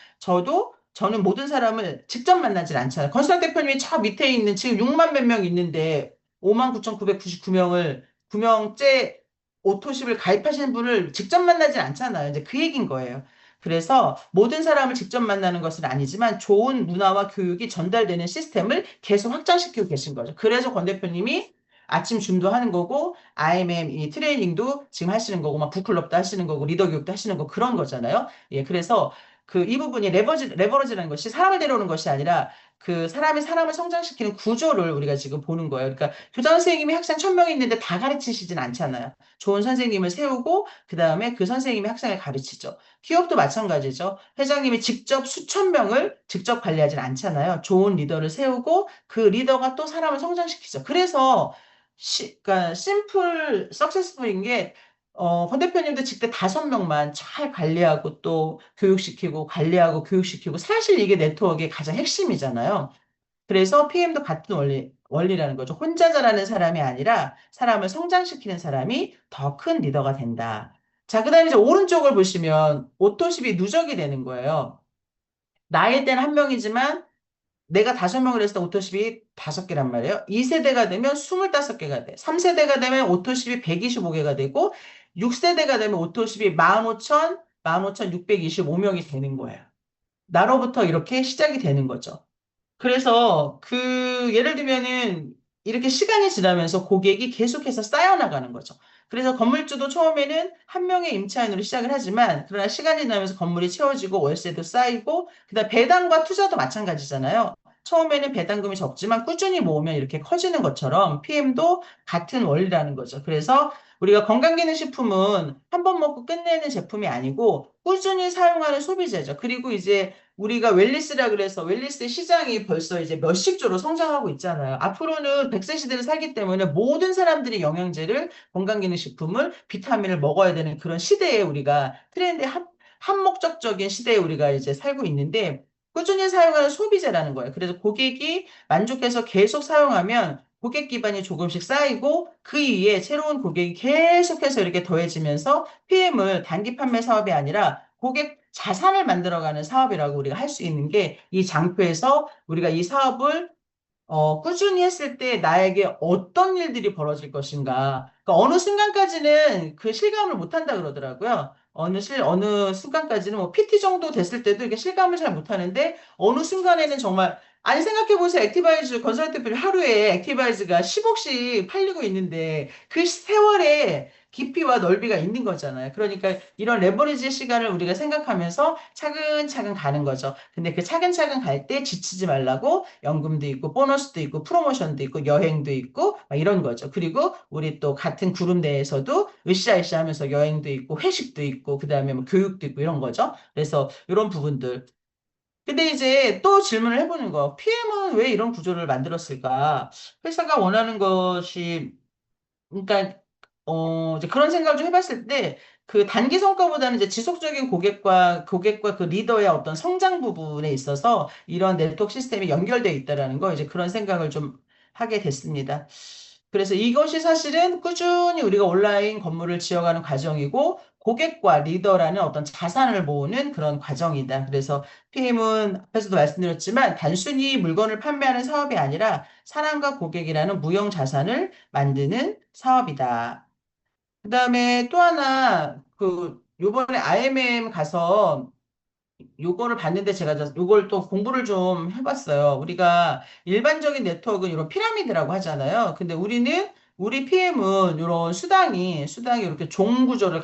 저는 모든 사람을 직접 만나질 않잖아요. 건설 대표님이 저 밑에 있는 지금 6만 몇 명 있는데 5만 9,999명을 9명째 오토십을 가입하시는 분을 직접 만나질 않잖아요. 이제 그 얘기인 거예요. 그래서 모든 사람을 직접 만나는 것은 아니지만 좋은 문화와 교육이 전달되는 시스템을 계속 확장시키고 계신 거죠. 그래서 권 대표님이 아침 줌도 하는 거고, IMM 이 트레이닝도 지금 하시는 거고, 막 북클럽도 하시는 거고, 리더 교육도 하시는 거 그런 거잖아요. 예, 그래서 이 부분이 레버리지라는 것이 사람을 데려오는 것이 아니라 그 사람이 사람을 성장시키는 구조를 우리가 지금 보는 거예요. 그러니까 교장 선생님이 학생 1,000명 있는데 다 가르치시진 않잖아요. 좋은 선생님을 세우고 그 다음에 그 선생님이 학생을 가르치죠. 기업도 마찬가지죠. 회장님이 직접 수천 명을 직접 관리하진 않잖아요. 좋은 리더를 세우고 그 리더가 또 사람을 성장시키죠. 그래서 그러니까 심플 석세스풀인 게 권 대표님도 직대 5명만 잘 관리하고 또 교육시키고 관리하고 교육시키고 사실 이게 네트워크의 가장 핵심이잖아요. 그래서 PM도 같은 원리라는 거죠. 혼자 잘하는 사람이 아니라 사람을 성장시키는 사람이 더 큰 리더가 된다. 자, 그 다음에 이제 오른쪽을 보시면 오토십이 누적이 되는 거예요. 나일 때는 한 명이지만 내가 5명을 했을 때 오토십이 5개란 말이에요. 2세대가 되면 25개가 돼. 3세대가 되면 오토십이 125개가 되고 6세대가 되면 오토십이 15,625명이 되는 거예요. 나로부터 이렇게 시작이 되는 거죠. 그래서 예를 들면은 이렇게 시간이 지나면서 고객이 계속해서 쌓여나가는 거죠. 그래서 건물주도 처음에는 한 명의 임차인으로 시작을 하지만 그러나 시간이 지나면서 건물이 채워지고 월세도 쌓이고 그다음 배당과 투자도 마찬가지잖아요. 처음에는 배당금이 적지만 꾸준히 모으면 이렇게 커지는 것처럼 PM도 같은 원리라는 거죠. 그래서 우리가 건강기능식품은 한 번 먹고 끝내는 제품이 아니고 꾸준히 사용하는 소비재죠. 그리고 이제 우리가 웰니스라 그래서 웰니스 시장이 벌써 이제 몇십 조로 성장하고 있잖아요. 앞으로는 100세 시대를 살기 때문에 모든 사람들이 영양제를 건강기능식품을 비타민을 먹어야 되는 그런 시대에 우리가 트렌드의 한목적적인 시대에 우리가 이제 살고 있는데 꾸준히 사용하는 소비재라는 거예요. 그래서 고객이 만족해서 계속 사용하면 고객 기반이 조금씩 쌓이고 그 이후에 새로운 고객이 계속해서 이렇게 더해지면서 PM을 단기 판매 사업이 아니라 고객 자산을 만들어가는 사업이라고 우리가 할 수 있는 게 이 장표에서 우리가 이 사업을 꾸준히 했을 때 나에게 어떤 일들이 벌어질 것인가. 그러니까 어느 순간까지는 그 실감을 못 한다 그러더라고요. 어느 순간까지는 뭐 PT 정도 됐을 때도 이게 실감을 잘 못 하는데 어느 순간에는 정말 아니 생각해보세요. 액티바이즈 건설트필 하루에 액티바이즈가 10억씩 팔리고 있는데 그 세월에 깊이와 넓이가 있는 거잖아요. 그러니까 이런 레버리지 시간을 우리가 생각하면서 차근차근 가는 거죠. 근데 그 차근차근 갈 때 지치지 말라고 연금도 있고 보너스도 있고 프로모션도 있고 여행도 있고 막 이런 거죠. 그리고 우리 또 같은 그룹 내에서도 으쌰으쌰 하면서 여행도 있고 회식도 있고 그다음에 뭐 교육도 있고 이런 거죠. 그래서 이런 부분들. 근데 이제 또 질문을 해보는 거. PM은 왜 이런 구조를 만들었을까? 회사가 원하는 것이 그러니까 이제 그런 생각을 좀 해봤을 때 그 단기 성과보다는 이제 지속적인 고객과 그 리더의 어떤 성장 부분에 있어서 이런 네트워크 시스템이 연결되어 있다라는 거 이제 그런 생각을 좀 하게 됐습니다. 그래서 이것이 사실은 꾸준히 우리가 온라인 건물을 지어가는 과정이고 고객과 리더라는 어떤 자산을 모으는 그런 과정이다. 그래서 PM은 앞에서도 말씀드렸지만 단순히 물건을 판매하는 사업이 아니라 사람과 고객이라는 무형 자산을 만드는 사업이다. 그다음에 또 하나 요번에 IMM 가서 요거를 봤는데 제가 요걸 또 공부를 좀 해봤어요. 우리가 일반적인 네트워크는 이런 피라미드라고 하잖아요. 근데 우리 PM은 이런 수당이 이렇게 종 구조를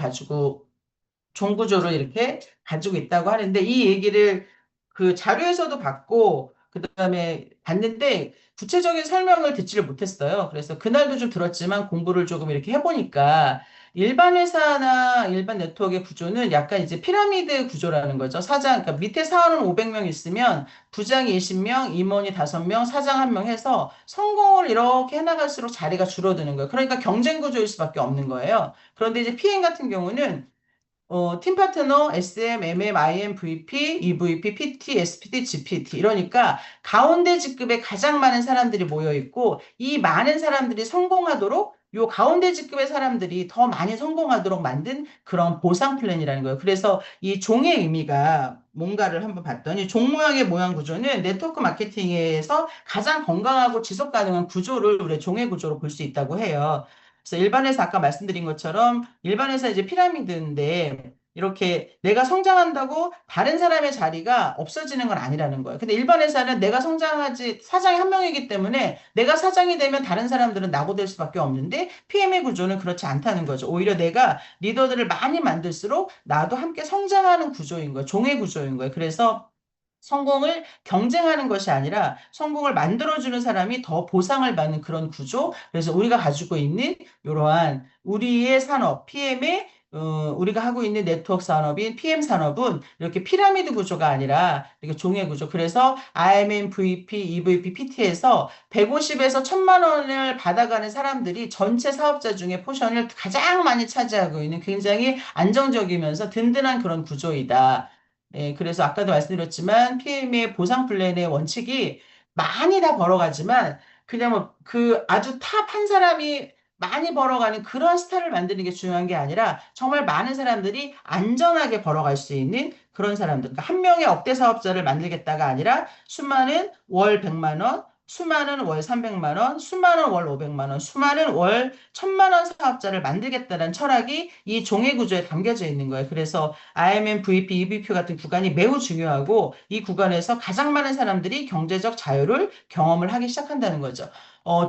이렇게 가지고 있다고 하는데 이 얘기를 그 자료에서도 봤고 그다음에 봤는데 구체적인 설명을 듣지를 못했어요. 그래서 그날도 좀 들었지만 공부를 조금 이렇게 해보니까 일반 회사나 일반 네트워크의 구조는 약간 이제 피라미드 구조라는 거죠. 그러니까 밑에 사원은 500명 있으면 부장이 20명, 임원이 5명, 사장 1명 해서 성공을 이렇게 해나갈수록 자리가 줄어드는 거예요. 그러니까 경쟁 구조일 수밖에 없는 거예요. 그런데 이제 PM 같은 경우는 팀 파트너, SM, MM, IM, VP, EVP, PT, SPD, GPT. 이러니까 가운데 직급에 가장 많은 사람들이 모여 있고 이 많은 사람들이 성공하도록 요 가운데 직급의 사람들이 더 많이 성공하도록 만든 그런 보상 플랜이라는 거예요. 그래서 이 종의 의미가 뭔가를 한번 봤더니 종 모양의 모양 구조는 네트워크 마케팅에서 가장 건강하고 지속 가능한 구조를 우리 종의 구조로 볼 수 있다고 해요. 그래서 일반에서 아까 말씀드린 것처럼 일반에서 이제 피라미드인데 이렇게 내가 성장한다고 다른 사람의 자리가 없어지는 건 아니라는 거예요. 근데 일반 회사는 내가 성장하지 사장이 한 명이기 때문에 내가 사장이 되면 다른 사람들은 낙오될 수밖에 없는데 PM의 구조는 그렇지 않다는 거죠. 오히려 내가 리더들을 많이 만들수록 나도 함께 성장하는 구조인 거예요. 종의 구조인 거예요. 그래서 성공을 경쟁하는 것이 아니라 성공을 만들어주는 사람이 더 보상을 받는 그런 구조. 그래서 우리가 가지고 있는 이러한 우리의 산업, 우리가 하고 있는 네트워크 산업인 PM 산업은 이렇게 피라미드 구조가 아니라 이렇게 종의 구조. 그래서 IMM, VP, EVP, PT에서 150에서 1000만 원을 받아가는 사람들이 전체 사업자 중에 포션을 가장 많이 차지하고 있는 굉장히 안정적이면서 든든한 그런 구조이다. 예, 그래서 아까도 말씀드렸지만 PM의 보상 플랜의 원칙이 많이 다 벌어가지만 그냥 뭐 그 아주 탑 한 사람이 많이 벌어가는 그런 스타를 만드는 게 중요한 게 아니라 정말 많은 사람들이 안전하게 벌어갈 수 있는 그런 사람들. 그러니까 한 명의 억대 사업자를 만들겠다가 아니라 수많은 월 100만 원, 수많은 월 300만 원, 수많은 월 500만 원, 수많은 월 1000만 원 사업자를 만들겠다는 철학이 이 종의 구조에 담겨져 있는 거예요. 그래서 IMM, VP, EBP 같은 구간이 매우 중요하고 이 구간에서 가장 많은 사람들이 경제적 자유를 경험을 하기 시작한다는 거죠.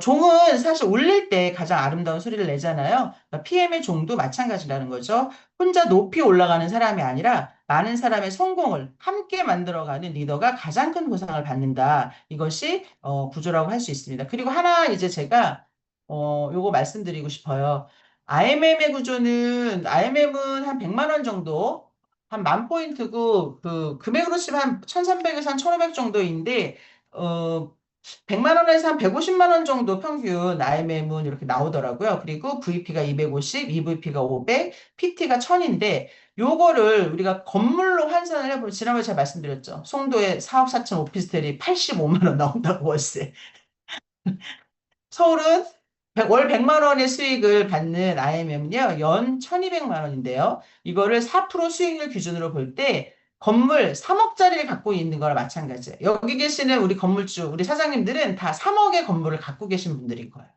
종은 사실 울릴 때 가장 아름다운 소리를 내잖아요. 그러니까 PM의 종도 마찬가지라는 거죠. 혼자 높이 올라가는 사람이 아니라 많은 사람의 성공을 함께 만들어가는 리더가 가장 큰 보상을 받는다. 이것이 구조라고 할 수 있습니다. 그리고 하나 이제 제가 요거 말씀드리고 싶어요. IMM은 한 100만 원 정도, 한 만 포인트고 그 금액으로 치면 한 1,300에서 한 1,500 정도인데 어 100만 원에서 한 150만 원 정도 평균 IMM은 이렇게 나오더라고요. 그리고 VP가 250, EVP가 500, PT가 1000인데 요거를 우리가 건물로 환산을 해보면 지난번에 제가 말씀드렸죠. 송도에 4억 4천 오피스텔이 85만 원 나온다고 월세. 서울은 월 100만 원의 수익을 받는 IMM은요, 연 1200만 원인데요. 이거를 4% 수익률 기준으로 볼 때 건물 3억짜리를 갖고 있는 거랑 마찬가지예요. 여기 계시는 우리 건물주, 우리 사장님들은 다 3억의 건물을 갖고 계신 분들인 거예요.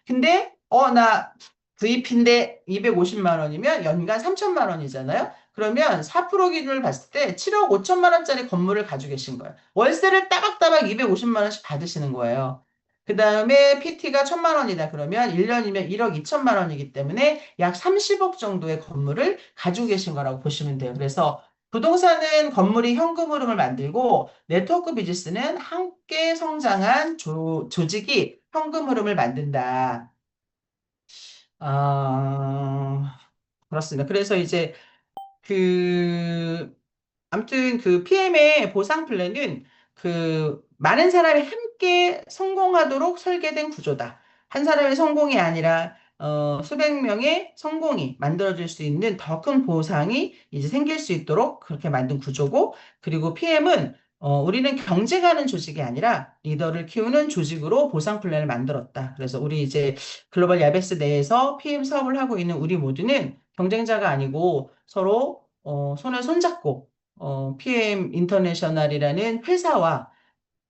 근데, 나 VP인데 250만 원이면 연간 3천만 원이잖아요. 그러면 4% 기준을 봤을 때 7억 5천만 원짜리 건물을 가지고 계신 거예요. 월세를 따박따박 250만 원씩 받으시는 거예요. 그 다음에 PT가 1,000만 원이다 그러면 1년이면 1억 2천만 원이기 때문에 약 30억 정도의 건물을 가지고 계신 거라고 보시면 돼요. 그래서 부동산은 건물이 현금 흐름을 만들고 네트워크 비즈니스는 함께 성장한 조직이 현금 흐름을 만든다. 그렇습니다. 그래서 이제 그 아무튼 그 PM의 보상 플랜은 그 많은 사람이 함께 성공하도록 설계된 구조다. 한 사람의 성공이 아니라 수백 명의 성공이 만들어질 수 있는 더 큰 보상이 이제 생길 수 있도록 그렇게 만든 구조고, 그리고 PM은 우리는 경쟁하는 조직이 아니라 리더를 키우는 조직으로 보상 플랜을 만들었다. 그래서 우리 이제 글로벌 야베스 내에서 PM 사업을 하고 있는 우리 모두는 경쟁자가 아니고 서로 손을 손잡고 PM 인터내셔널이라는 회사와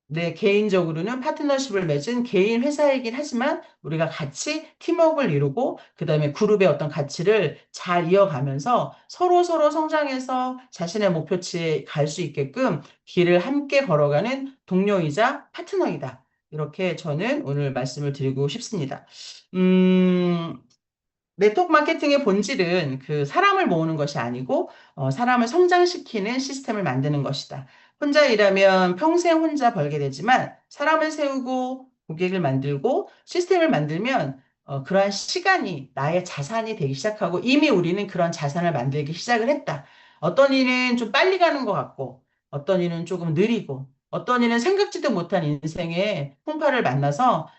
내 개인적으로는 파트너십을 맺은 개인 회사이긴 하지만 우리가 같이 팀워크를 이루고 그다음에 그룹의 어떤 가치를 잘 이어가면서 서로 성장해서 자신의 목표치에 갈 수 있게끔 길을 함께 걸어가는 동료이자 파트너이다. 이렇게 저는 오늘 말씀을 드리고 싶습니다. 음, 네트워크 마케팅의 본질은 그 사람을 모으는 것이 아니고 사람을 성장시키는 시스템을 만드는 것이다. 혼자 일하면 평생 혼자 벌게 되지만 사람을 세우고 고객을 만들고 시스템을 만들면 그러한 시간이 나의 자산이 되기 시작하고 이미 우리는 그런 자산을 만들기 시작을 했다. 어떤 일은 좀 빨리 가는 것 같고 어떤 일은 조금 느리고 어떤 일은 생각지도 못한 인생의 풍파를 만나서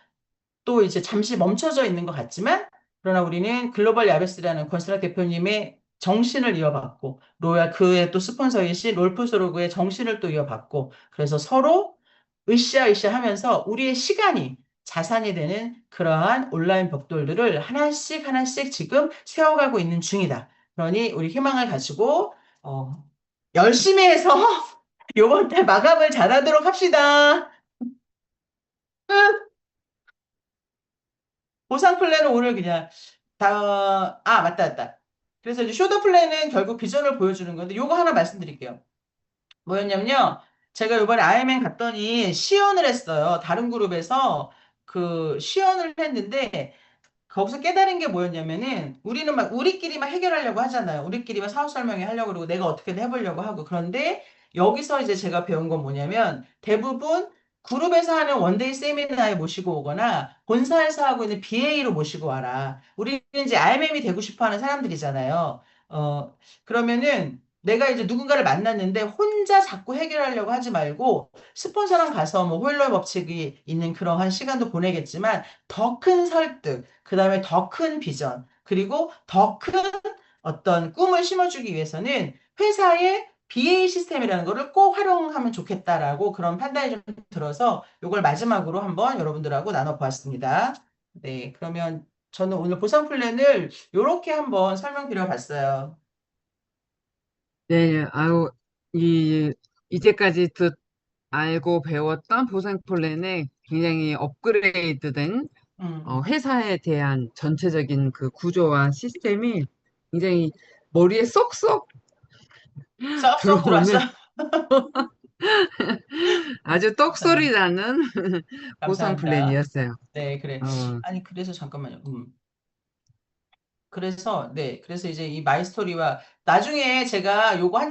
또 이제 잠시 멈춰져 있는 것 같지만 그러나 우리는 글로벌 야베스라는 권순락 대표님의 정신을 이어받고 로얄 그의 또 스폰서이신 롤프소로그의 정신을 또 이어받고 그래서 서로 으쌰으쌰 하면서 우리의 시간이 자산이 되는 그러한 온라인 벽돌들을 하나씩 하나씩 지금 세워가고 있는 중이다. 그러니 우리 희망을 가지고 열심히 해서 요번 달 마감을 잘하도록 합시다. 끝! 보상 플랜은 오늘 그냥 맞다. 그래서 이제 쇼더 플랜은 결국 비전을 보여주는 건데 요거 하나 말씀드릴게요. 뭐였냐면요. 제가 이번에 아이엠 갔더니 시연을 했어요. 다른 그룹에서 그 시연을 했는데 거기서 깨달은 게 뭐였냐면은 우리는 막 우리끼리만 해결하려고 하잖아요. 우리끼리만 사업 설명회 하려고 그러고 내가 어떻게든 해보려고 하고. 그런데 여기서 이제 제가 배운 건 뭐냐면 대부분 그룹에서 하는 원데이 세미나에 모시고 오거나 본사에서 하고 있는 BA로 모시고 와라. 우리는 이제 RMM이 되고 싶어 하는 사람들이잖아요. 그러면은 내가 이제 누군가를 만났는데 혼자 자꾸 해결하려고 하지 말고 스폰서랑 가서 뭐 호일러 법칙이 있는 그러한 시간도 보내겠지만 더 큰 설득, 그 다음에 더 큰 비전, 그리고 더 큰 어떤 꿈을 심어주기 위해서는 회사의 BA 시스템이라는 거를 꼭 활용하면 좋겠다라고 그런 판단이 좀 들어서 이걸 마지막으로 한번 여러분들하고 나눠보았습니다. 네, 그러면 저는 오늘 보상 플랜을 이렇게 한번 설명드려 봤어요. 네, 아유, 이, 이제까지 알고 배웠던 보상 플랜에 굉장히 업그레이드된 음, 회사에 대한 전체적인 그 구조와 시스템이 굉장히 머리에 쏙쏙 쏙쏙 들어왔어. 들어오는 아주 감사합니다. 똑소리 나는 보상 감사합니다. 플랜이었어요. 네, 그래. 어, 아니, 그래서 잠깐만요. 그래서, 네. 그래서 이제 이 마이스토리와 나중에 제가 요거 한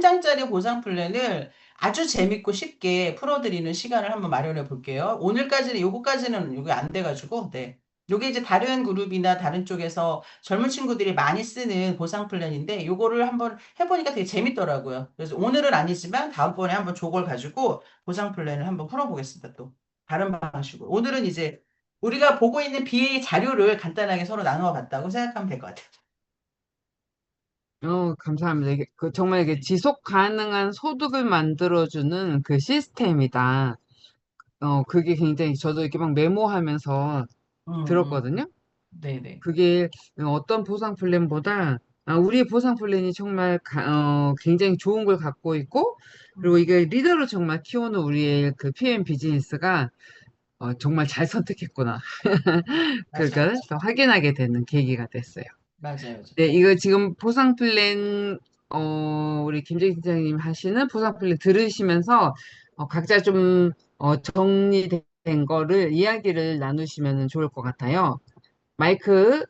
장짜리 보상 플랜을 아주 재밌고 쉽게 풀어드리는 시간을 한번 마련해 볼게요. 오늘까지는, 요거까지는 요게 안 돼가지고, 네. 요게 이제 다른 그룹이나 다른 쪽에서 젊은 친구들이 많이 쓰는 보상 플랜인데, 요거를 한번 해보니까 되게 재밌더라고요. 그래서 오늘은 아니지만 다음번에 한번 저걸 가지고 보상 플랜을 한번 풀어보겠습니다. 또. 다른 방식으로. 오늘은 이제 우리가 보고 있는 BA 자료를 간단하게 서로 나누어 봤다고 생각하면 될 것 같아요. 감사합니다. 정말 이게 네. 지속 가능한 소득을 만들어주는 그 시스템이다. 그게 굉장히 저도 이렇게 막 메모하면서 들었거든요. 네네. 그게 어떤 보상 플랜보다 우리의 보상 플랜이 정말 굉장히 좋은 걸 갖고 있고 그리고 음, 이게 리더로 정말 키우는 우리의 그 PM 비즈니스가 정말 잘 선택했구나. 맞아요. 그걸 또 확인하게 되는 계기가 됐어요. 맞아요. 네, 이거 지금 보상 플랜 우리 김재기 팀장님 하시는 보상 플랜 들으시면서 각자 좀 정리된 거를 이야기를 나누시면 좋을 것 같아요. 마이크